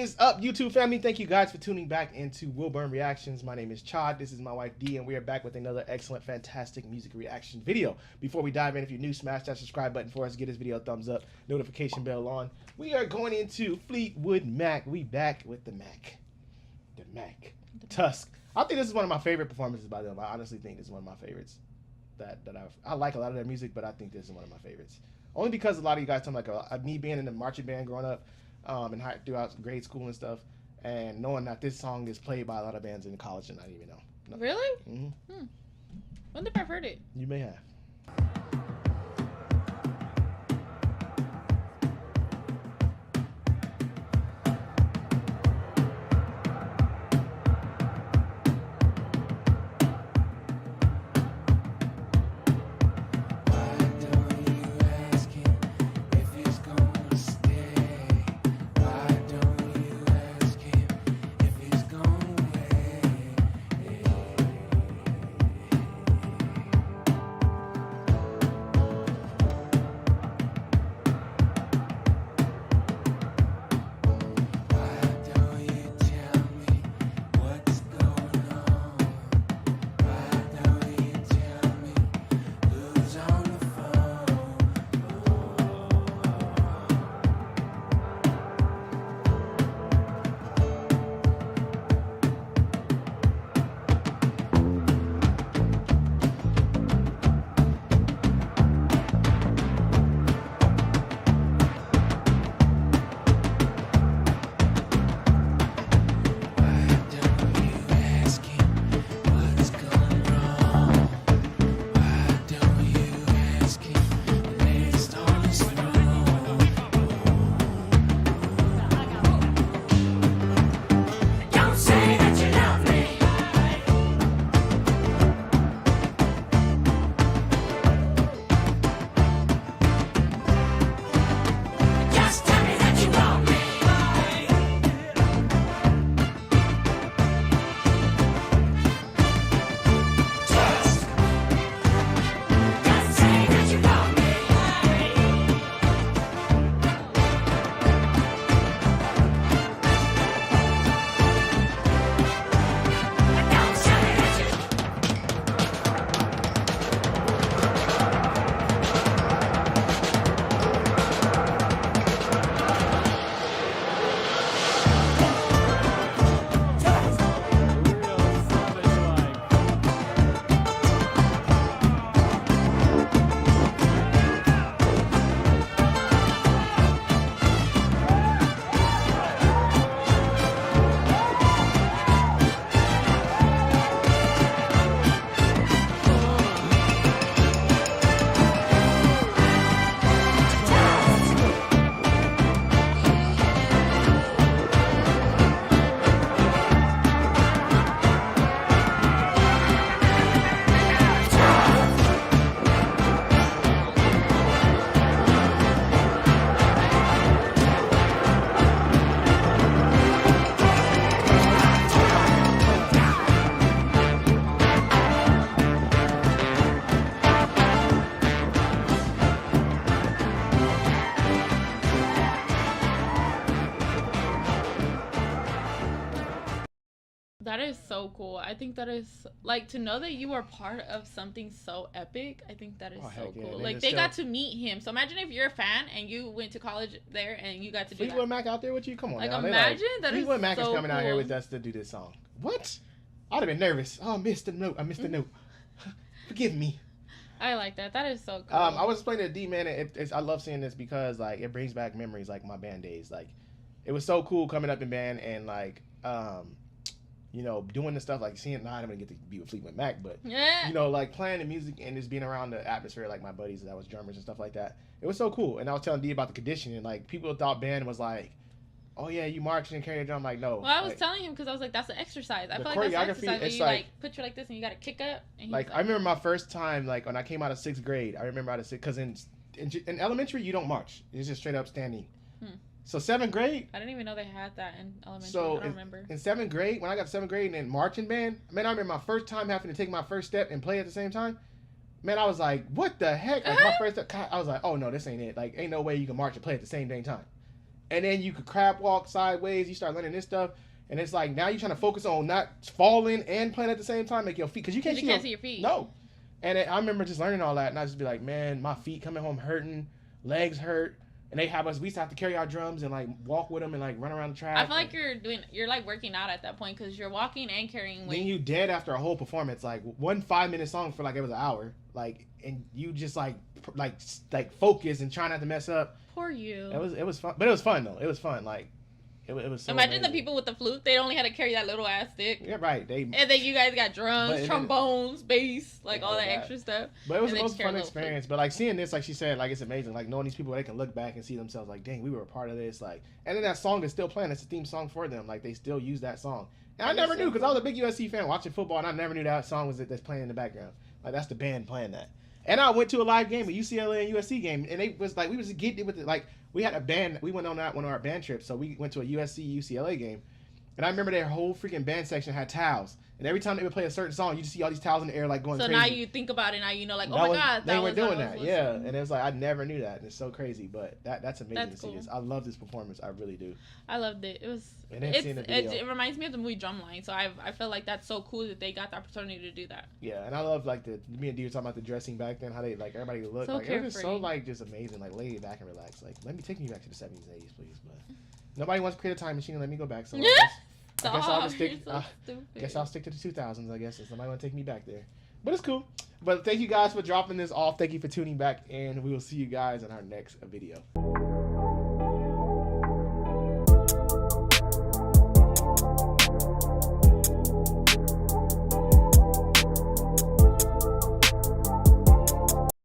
is up, YouTube family? Thank you guys for tuning back into Wilburn Reactions. My name is Chod. This is my wife D, and we are back with another excellent, fantastic music reaction video. Before we dive in, if you're new, smash that subscribe button for us. Get this video a thumbs up, notification bell on. We are going into Fleetwood Mac. We back with the Mac. The Mac. Tusk. I think this is one of my favorite performances by them. I honestly think this is one of my favorites. I like a lot of their music, but I think this is one of my favorites. Only because a lot of you guys tell me, like me being in the marching band growing up, and throughout grade school and stuff, and knowing that this song is played by a lot of bands in college and I didn't even know. No. Really? Mm-hmm. Wonder if I've heard it. You may have. That is so cool. I think that is, like, to know that you are part of something so epic. I think that is so cool. Like, they got to meet him. So imagine if you're a fan and you went to college there and you got to do Fleetwood that. Mac out there with you? Come on, like, now. Imagine that. Fleetwood Mac so is coming out here cool. with us to do this song. What? I'd have been nervous. Oh, I missed the note. I missed the note. Forgive me. I like that. That is so cool. I was explaining to D, man. I love seeing this because, like, it brings back memories, like my band days. Like, it was so cool coming up in band and, like, you know, doing the stuff, like seeing, not I'm gonna get to be with Fleetwood Mac, but yeah, you know, like playing the music and just being around the atmosphere, like my buddies that was drummers and stuff like that. It was so cool. And I was telling D about the conditioning. Like, people thought band was like, oh yeah, you march and carry a drum. Like, no. Well, I was like, telling him because I was like, that's an exercise. I the feel like that's an choreography, exercise where it's you like put you like this and you got to kick up. And like, like, I remember my first time, like when I came out of 6th grade. I remember out of 6th, because in elementary you don't march. It's just straight up standing. So 7th grade. I didn't even know they had that in elementary. So I don't remember. In 7th grade, when I got to 7th grade and then marching band, man, I remember my first time having to take my first step and play at the same time. Man, I was like, what the heck? Like my first step, I was like, oh no, this ain't it. Like, ain't no way you can march and play at the same dang time. and then you could crab walk sideways. You start learning this stuff. And it's like now you're trying to focus on not falling and playing at the same time, make your feet, because you can't see your feet. No. And I remember just learning all that, and I just be like, man, my feet coming home hurting, legs hurt, and we used to have to carry our drums and like walk with them and like run around the track. I feel like you're like working out at that point because you're walking and carrying weight. Then you dead after a whole performance, like one 5-minute song for like it was an hour, like, and you just like focus and try not to mess up. Poor you. It was fun, but it was fun though. It was fun, like. It was so Imagine amazing. the people with the flute. They only had to carry that little ass stick. Yeah, right. And then you guys got drums, trombones, bass, like all that extra stuff. But it was the most fun experience. But like seeing this, like she said, like it's amazing. Like knowing these people, they can look back and see themselves like, dang, we were a part of this. Like, and then that song is still playing. It's a theme song for them. Like they still use that song. And I never knew because I was a big USC fan watching football, and I never knew that song was that's playing in the background. Like that's the band playing that. And I went to a live game, a UCLA and USC game, and it was like we was getting it with it. Like we had a band. We went on one of our band trips, so we went to a USC UCLA game, and I remember their whole freaking band section had towels, and every time they would play a certain song, you just see all these towels in the air like going crazy. So now you think about it, now you know, like, oh my god, they were doing that, yeah. And it was like I never knew that, and it's so crazy, but that's amazing to see this. I love this performance, I really do. I loved it. It was. It reminds me of the movie Drumline, so I feel like that's so cool that they got the opportunity to do that. Yeah, and I love like me and D were talking about the dressing back then, how they like everybody looked so like carefree. It was just so like just amazing, like laid back and relaxed. Like take me back to the 70s, 80s, please. But nobody wants to create a time machine and let me go back. So I guess I'll just stick. Guess I'll stick to the 2000s. I guess if somebody want to take me back there, but it's cool. But thank you guys for dropping this off. Thank you for tuning back in. We will see you guys in our next video.